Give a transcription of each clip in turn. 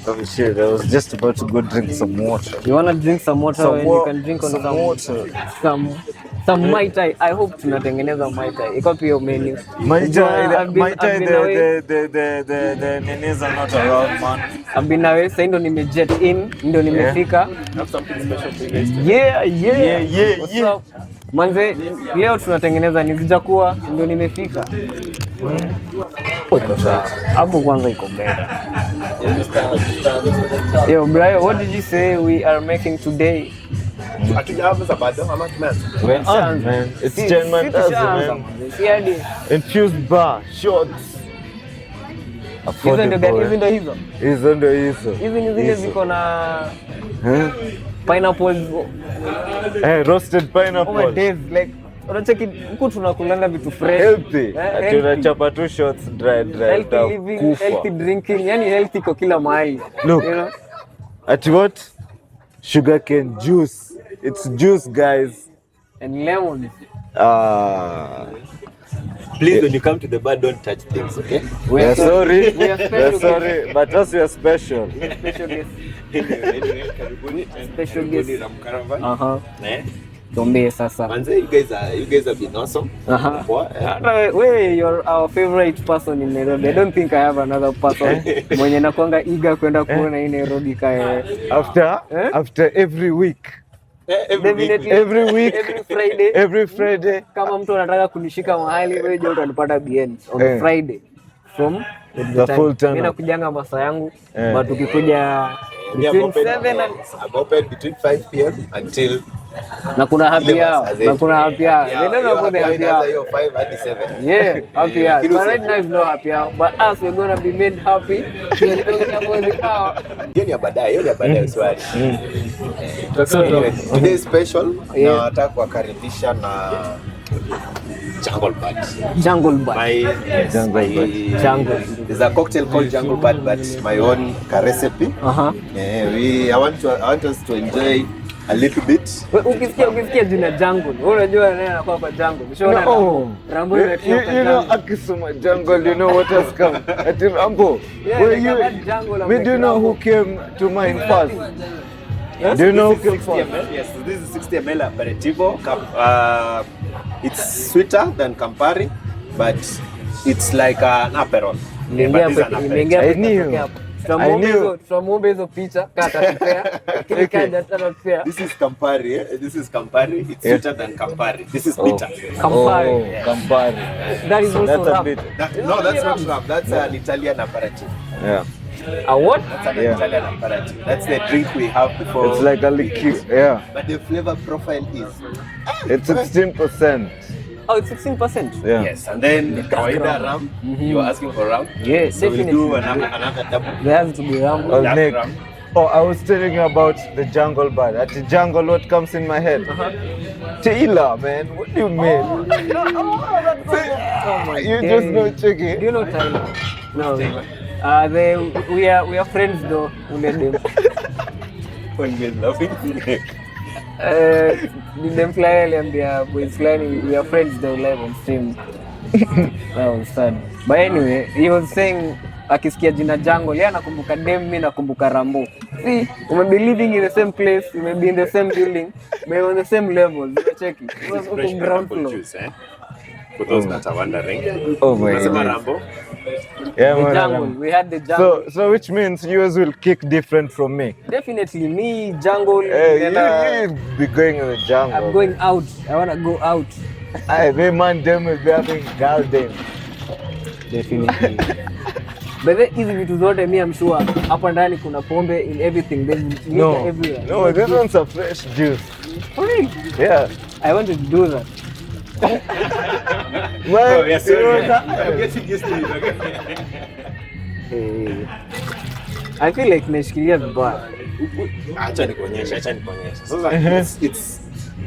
Oh shit, I was just about to go drink some water. You wanna drink some water? Some when wa- you can drink on some water. some Mai Tai. I hope tunatengeneza Mai Tai. Iko pia menu. My I've been away. the nenes are not around, man. I've been away. Sasa ndo nimejet in, ndo nimefika. Have something special for you guys. Yeah. What's up? Manze, leo tunatengeneza nizijakuwa ndio nimefika. Hapo kwanza iko mbele. Yo, Brian, what did you say we are making today? Hatujaanza bado ama tumeanza? We're on, man. It's Jen Mandazi, man. Siadi. Infused bar, shots. Hizo ndio gani? Hizo ndio hizo. Hizo ndio hizo. Hizi ni zile ziko na pineapples. Roasted Oh my pineapple. days, like unacheki huku tunakulanga vitu fresh. Healthy. Healthy. Tunachapa tu shots dry. Healthy living, Kufa. healthy drinking, yani healthy kwa kila mahali. Look. You know? At what? Sugarcane juice. It's juice, guys. And lemons. Please, when you come to the bar, don't touch things, okay? We're sorry. We are special We're guests. sorry. But us, we are special. Special guest. Anyway, karibuni. Special guest. Karibuni Ram Caravan. Tuambie sasa. Manze, you guys have been awesome. Poa, You're our favorite person in Nairobi. I don't think I have another person mwenye nakwanga eager kwenda kuona hii Nairobi kae. After every week. Definitely. Every week. Every Friday. Every Friday. Kama mtu anataka kunishika mahali wewe je utanipata BN on Friday from The full time. Mimi nakujanga masaa yangu but ukikuja between 7 and I'm open between 5 p.m. until na kuna happy hour. They don't know about the happy hour. 5 hadi 7. Yeah, happy hour. But right now is no happy hour. But us, we're gonna be made happy. Hiyo ni ya baadaye swali. So anyway, today is special. Na nataka kuwakaribisha na Jungle Bud. Jungle. There's a cocktail called Jungle Bud, but my own recipe. I want us to enjoy a little bit. Ukisikia jina Jungle, wewe unajua nani anakuwa kwa Jungle. Ushaona Rambo you know akisema Jungle, you know what has come. Ati Rambo. Do you know who came to mind first? Yes, do you know who came 60 first? ml. Yes, this is 60 ml aperitivo. It's sweeter than Campari, but it's like an Aperol. I knew. Tutamwomba hizo picha katatupea. This is Campari. This is Campari. It's sweeter than Campari. This is bitter. Campari. Campari. That is also rum. No, that's not rum. That's an Italian aperitif. Yeah. A what? That's an Italian aperitif. That's the drink we have before. It's like a liqueur. Yeah. But the flavor profile is. It's 16%. Oh, it's 16%. Yeah. Yes, and then kawaida rum. You are asking for rum. Yes, So we'll definitely. do another double. There has to be rum. Oh, Black Nick. rum. Oh, I was telling you about the Jungle Bud. At the Jungle, what comes in my head? Taylor, man. What do you mean? Oh my You God. just know Chicky. Do you know Tyler? No. We are friends though. When we're laughing. Dem fulani aliambia boys fulani we are friends though live on stream. That was sad. But anyway, he was saying akisikia jina Jungle, yeye anakumbuka dem, mimi nakumbuka Rambo. See, we may be living in the same place, we may be in the same building, but on the same level. You check it. It was on ground floor. Juice, eh? For those that are wondering. Oh my Unasema God. Rambo? Yeah, The man. Jungle, we had the Jungle. So which means yours will kick different from me. Definitely me, Jungle. Hey, then, you'll be going in the jungle. I'm going out. I wanna go out. Hey, me man, them will be having garden. Definitely. But the hizi vitu zote mi I'm sure hapa ndani kuna pombe in everything. There's liquor everywhere. No, this one's a fresh juice. For real? Yeah. I wanted to do that. Well, Oh, yes, you know sir. that- I'm getting used to it. Okay? Hey. I feel like nimeshikilia vibaya. Acha nikuonyesha. Sasa it's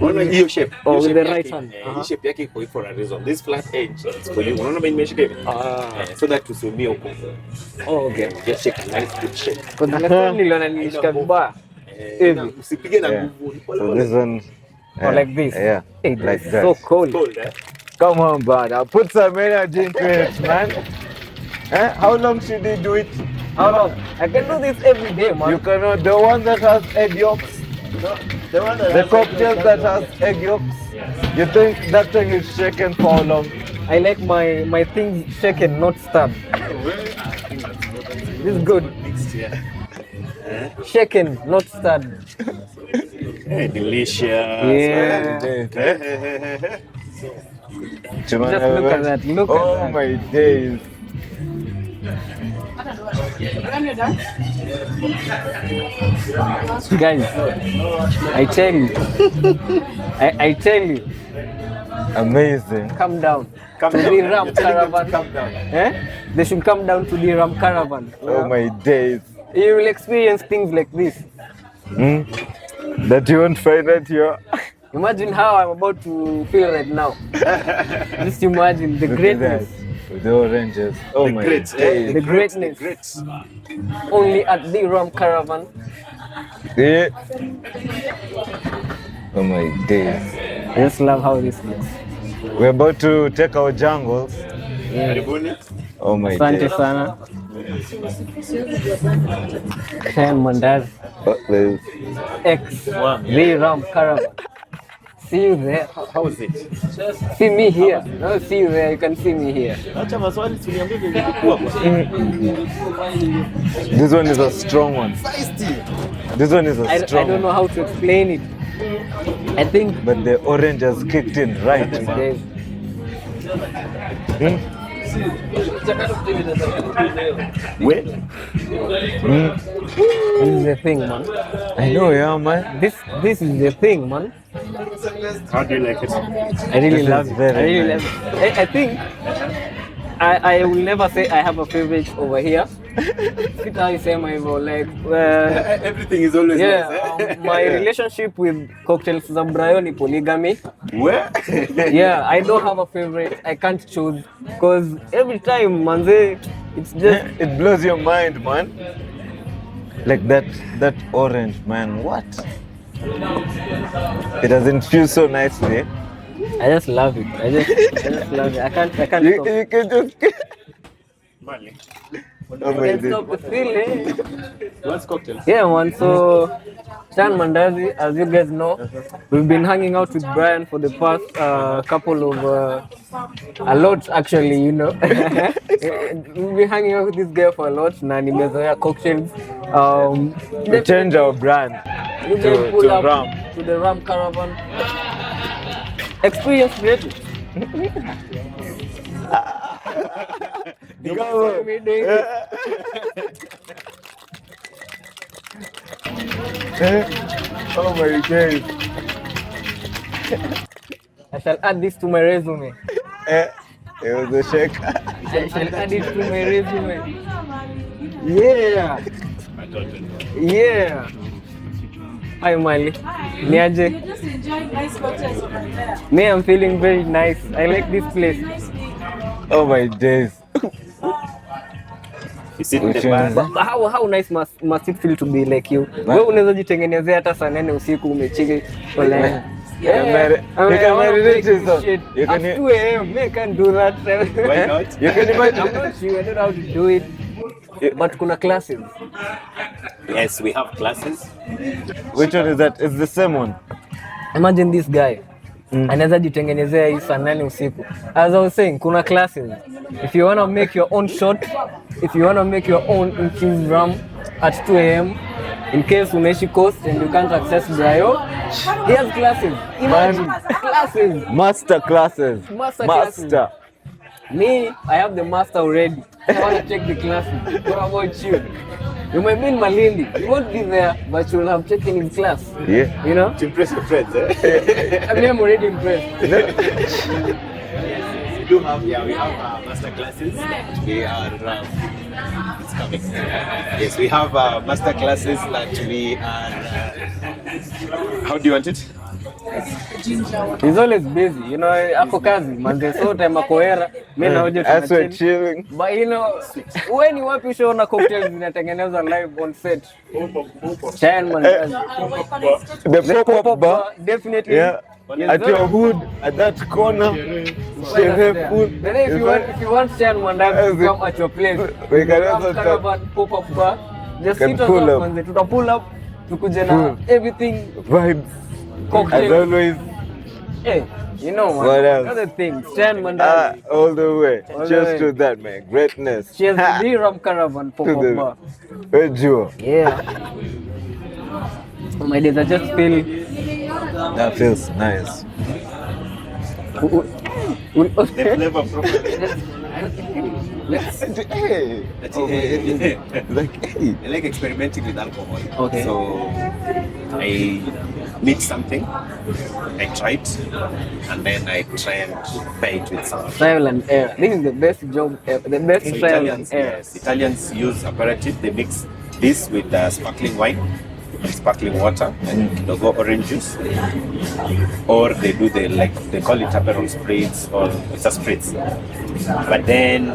unaona hiyo shape. Oh, Hiyo with shape the right yake, hand. Hii shape yake iko for a reason. This flat edge it's for you. Unaona mimi nimeshika hivi? So that tusiumie huko. Oh, okay. Just shake a nice good shape. Because the last time niliona nilishika vibaya. Hivi. Usipige na Yeah. nguvu. So this one. Or like this. Yeah. Hey, Like it's that. so cold. Cold, eh? Come on, brother. Put some energy into it, man. How long should they do it? How long? I can do this every day, man. You cannot. The one that has egg yolks. The one that The has cocktail that has egg yolks. You think that thing is shaken for how long? I like my things shaken, not stirred. This is good. Shaken, not stirred. Delicious. Yeah. Just look at that, look at Oh that. my days. Guys, I tell you. I tell you. Amazing. Come down. Come to down. the Ram You're telling them to Caravan. come down. Eh? They should come down to the Ram Caravan. Oh my days. You will experience things like this. Hmm? That you won't find it here. Imagine how I'm about to feel right now. Just imagine the Look at greatness. that. With the oranges. Oh The my greats, days. The greatness. Greats. Only at the Ram Caravan. Yeah. Oh my days. I just love how this looks. We're about to take our jungles. Karibuni. Oh my Asante days. sana. Ken Mandazi. Oh, there's- X. The Ram Caravan. See you there. How is it? See me here. No, see you there. You can see me here. Acha maswali tuliambie vile ilikuwa kwa. This one is a strong one. This one is a I strong don't know how to explain it. I think But the orange has kicked in right. there's Hmm? Where? this is the thing, man. I know, yeah, man. This is the thing, man. How do you like it? I really This love is it. very I really nice. love it. I think I will never say I have a favorite over here. Sita isema hivyo like Everything is always yeah, nice. my relationship with cocktails za Brayo ni polygamy. Where? Yeah, I don't have a favorite. I can't choose because every time manze it's just It blows your mind, man. Like that orange, man. What? It has infused so nicely. I just love it. I just love it. I can't You, stop. you can just. Mali. Oh I my can't days. stop the feeling. What's cocktails? Yeah, man. So, Shan Mandazi, as you guys know, we've been hanging out with Brian for the past couple of, a lot actually, you know. We've been hanging out with this guy for a lot. Na nimezoea cocktails. We change our brand You guys to pull up Ram. to the Ram Caravan. Experience created. Me doing it. Oh my days. I shall add this to my resume. It was a shake. I shall add it to my resume. Yeah. Yeah. Hi Miley. Niaje. You just enjoyed nice cocktails over there. Me, I'm feeling very nice. I like this place. Oh my days. You sit in Which the one bar. is But how nice must it feel to be like you? Wewe unaweza jitengenezea hata saa 4 usiku umechiki online. You can marinate yourself. You At can- 2 a.m. Me can't do that. Why not? You can I'm imagine. not sure. I don't know how to do it. But kuna classes. Yes, we have classes. Which one is that? It's the same one. Imagine this guy. Anaweza jitengenezea hii saa 8 usiku. As I was saying, kuna classes. If you want to make your own shot, if you want to make your own infused rum at 2 a.m., in case unaishi coast and you can't access Brayo, he has classes. Imagine classes. Master classes. Master classes. Master. Me, I have the master already. I want to take the classes. What about you? You might be in Malindi. You won't be there, but you'll have taken his class. Yeah. You know? To impress your friends, eh? I mean, I'm already impressed. We do have, we have master classes. We are, it's coming. Yes, we have master classes that we are, how do you want it? ginger water. He's always busy, you know, ako kazi, manze so time ako era, mimi na Ojo As we're tunachill. chilling. But you know, when you wapi show na cocktails zinatengenezwa live on set. Chai mandazi. The pop-up bar. Definitely. Yeah. Yes, At sir. your hood, at that corner, sherehe food. Then if you want chai and mandazi to come at your place, We can you have also Caravan pop-up bar. Just Can hit us pull up, up. manze. Tuta pull up, tukuje na Cool. everything Vibes. As cocktail. always, Hey, you know man. What else? Other things, chai and mandazi. all the way. All the Cheers way. to that, man. Greatness. Cheers to the Ram Caravan To pop-up the bar. Ejo. Yeah. My days, I just feel. That feels nice. The flavor properly. Hey. Like, hey. I like experimenting with alcohol. Okay. So I mix something, I try it, and then I try and pair it with some. Trial and error. This is the best job ever. The best So trial Italians, and error. yes, Italians use aperitif. They mix this with sparkling wine, and sparkling water, and kidogo orange juice, or they do they call it Aperol spritz, or it's a spritz. But then,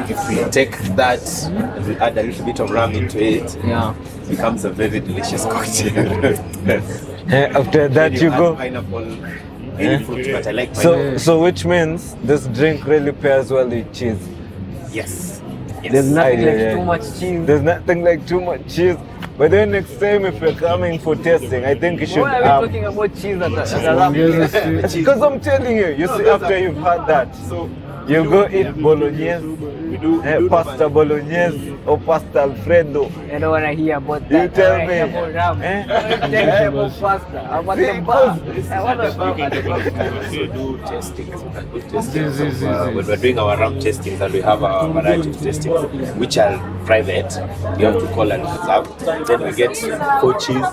if we take that and we add a little bit of rum into it, Yeah. it becomes a very delicious cocktail. After that, you add go. pineapple, any fruit, but I like So, pineapple. so which means this drink really pairs well with cheese. Yes. There's nothing like yeah. too much cheese. There's nothing like too much cheese. But then next time, if you're coming for tasting, I think you should Why are we talking about cheese at a rum? Because I'm telling you, you see, after you've had that, you go eat bolognese, pasta bolognese or pasta alfredo. I don't want to hear about that. You tell I wanna me. hear about rum. Eh? I want to hear about pasta. I want the bar. I want We do tastings. We can do tastings of, when we're doing our rum tastings, and we have a variety of tastings which are private. You have to call and reserve. Then we get 4 cheese.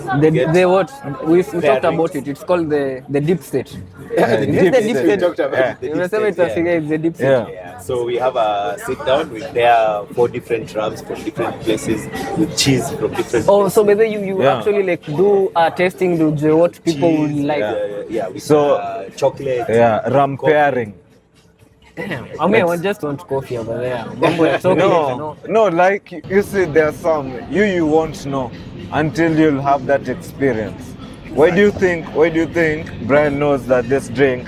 the what? We talked about it. It's called the deep state. Is it the deep We state? talked about the You deep know, state, it's the deep state. Yeah. Yeah, so we have a sit down. We pair 4 different rums from different places with cheese from different. Oh, so whether you Yeah. actually like do tasting, do what people cheese, would like. yeah, with So- chocolate. Yeah, rum pairing. I mean, I just want coffee over there. Mambo ya chocolate, you know. No, like you see, there are some you won't know until you'll have that experience. Why do you think Brian knows that this drink,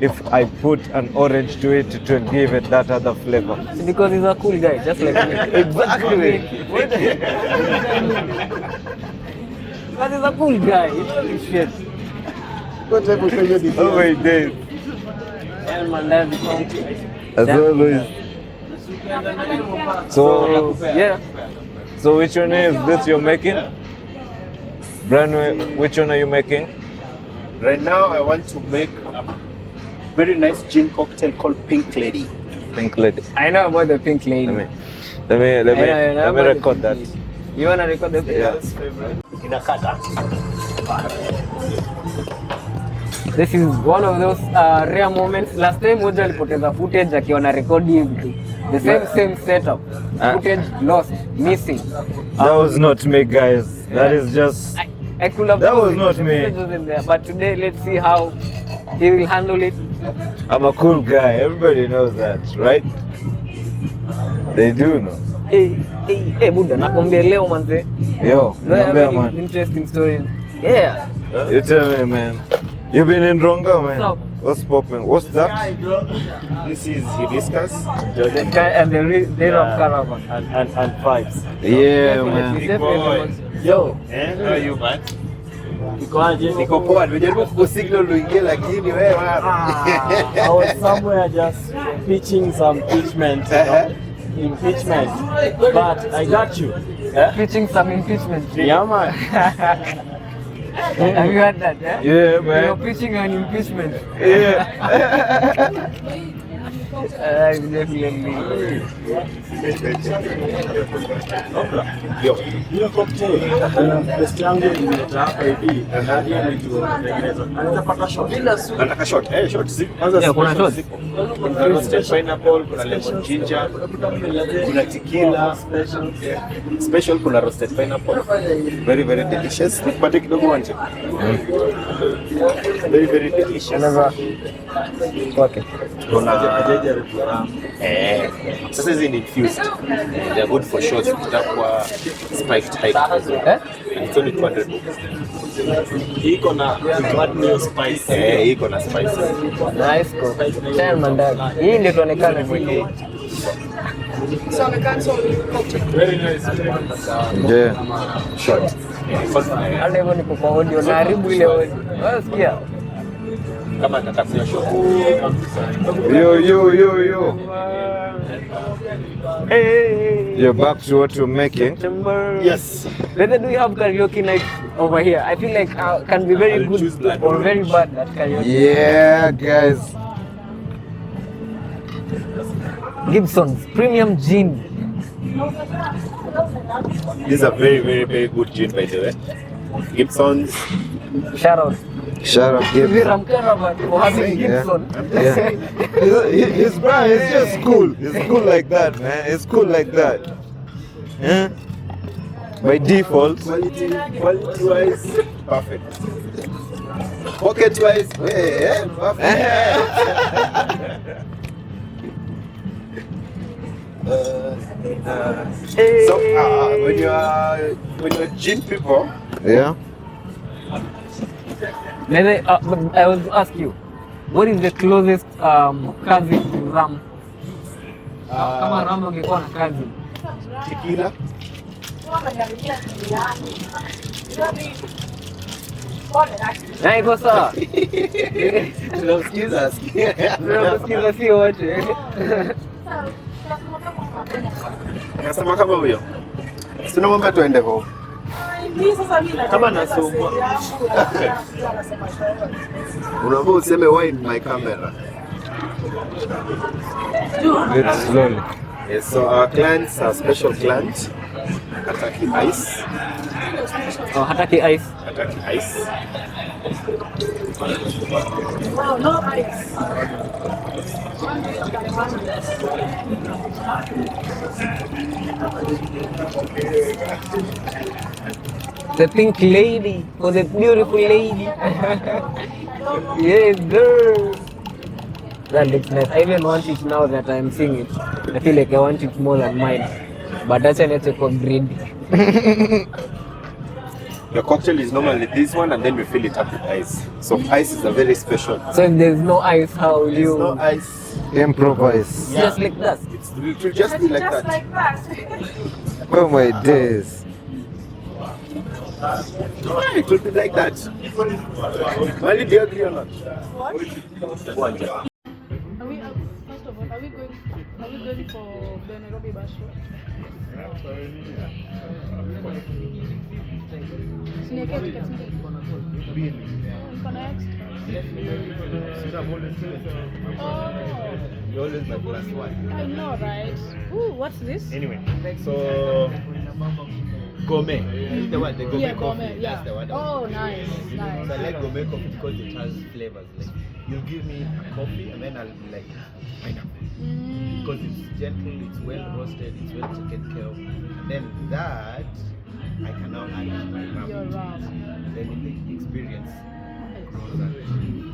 if I put an orange to it, it will give it that other flavor? It's because he's a cool guy, just like me. Exactly. Because he's a cool guy. He knows his shit. Oh my days. And man, that's the As always. So, yeah. so which one is this you're making? Brian, which one are you making? Right now, I want to make a very nice gin cocktail called Pink Lady. Pink lady. I know about the pink lady. Let me I know let me about the record pink that. lady. You wanna record the Inakata. This is one of those rare moments. Last time Moja alipoteza footage akiwa na rekodi hivi. The same setup. Footage lost, missing. That was not me, guys. That is just. I could have That told was you not the me. footage was in there, but today let's see how he will handle it. I'm a cool guy. Everybody knows that, right? They do know. Hey, Buddha, nakwambia leo manze. Yo, Very remember, man. interesting story. Yeah. You tell me, man. You been in Ronga, man. No. What's popping? What's that? This is hibiscus. The guy and the Ram Caravan. And vibes. Yeah, man. Definitely. Yo. How are you, man? Ikoaje? Niko poa, nimejaribu kusignal uingie lakini wewe I was somewhere just pitching some impeachment, you know, impeachment. But I got you. Pitching some impeachment. Yeah, man. Have you heard that? Yeah? Yeah, You're man. pitching an impeachment. Yeah. Definitely. Yo. Hiyo cocktail. Best yangu imeleta hapa hivi. Na hiyo ndio inatengenezwa. Anaweza pata shot. Nataka shot. Shot. Yeah, kuna shot. Kuna roasted pineapple, kuna lemon ginger, kuna tequila. Special kuna roasted pineapple. Very very delicious. Nipate kidogo wanje. Very very delicious. Anaweza okay. Kuna sasa hizi ni infused. They are good for shots. Itakuwa spiked high. And it's only 200 rupees. Iko na what new spice. Iko na spices. Nice go. Tena mandazi. Hii ndio tuonekane mwili. Very nice. Yeah. Shot. Hata hivyo niko kwa audio na haribu ile audio. Wewe sikia. Kama nataka shot. Yo. Hey. You're back to what you're making. Yes. Whether do you have karaoke night over here? I feel like can be very I'll choose good that. or very bad at karaoke. Yeah, guys. Gibson's premium gin. These are very very very good gin by the way. Gibson's. Shout out. Shout out, Give Gibson. Ram Caravan for having Gibson. Yeah. He's bro, it's just cool. It's cool like that, man. It's cool like that. Yeah. By default. Quality wise, perfect. Pocket wise, perfect. So when you're gin people, Yeah. Maybe I will ask you, what is the closest cousin to Ram? Kama Ram angekuwa na cousin. tequila. Na iko sawa. Tunamsikiza. Tunasikiza si wote. Nasema kama huyo. Sina mambo tuende home. Kama nasoma. Unaomba useme why in my camera. Very slowly. Yes, so our clients are special client. Hataki ice. Oh, hataki ice. Hataki ice. Wow, no ice. The pink lady or the beautiful lady. Yes, girl. That looks nice. I even want it now that I'm seeing it. I feel like I want it more than mine. But that's an ethical greedy. The cocktail is normally this one, and then we fill it up with ice. So ice is a very special. So if there's no ice, how will you? No ice. Improvise. Just like that. It will just be like Just that. like that. Oh my days. Yeah, it will be like that. Mali, do you agree or not? Are we, first of all, are we going for the Nairobi Bash Show? Siniwekee tickets mbili. Niko na extra. Oh, You always my plus one. I know, right? Ooh, what's this? Anyway, so gourmet. The one, the gourmet Yeah, coffee. gourmet, yeah. That's the one. Oh, nice, So I nice. like gourmet coffee because it has flavors. Like you give me a coffee and then I'll be like pineapple. Because it's gentle, it's well roasted, it's well taken care of. And then that I can now add to my rum. You're right. Then the experience grows on.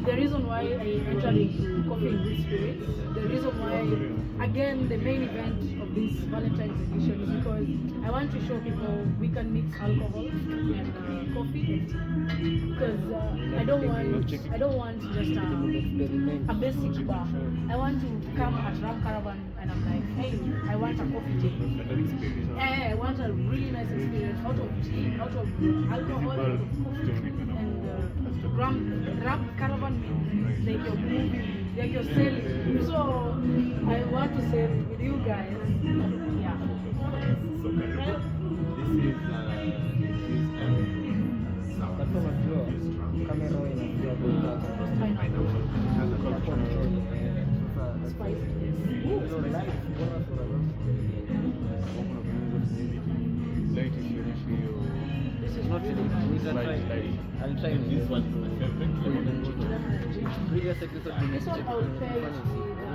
The reason why I entered into coffee in this spirit, the reason why, again, the main event of this Valentine's edition is because I want to show people we can mix alcohol and coffee. Because I don't want just a basic bar. I want to come at Ram Caravan and I'm like, hey, I want a coffee tea. I want a really nice experience out of tea, out of alcohol, out of coffee. And Ram Caravan means like you're moving, like you're sailing. So I want to sail with you guys. Yeah. not in it. We can try. I'll try this one. Previous episode we This one I will pay missed. to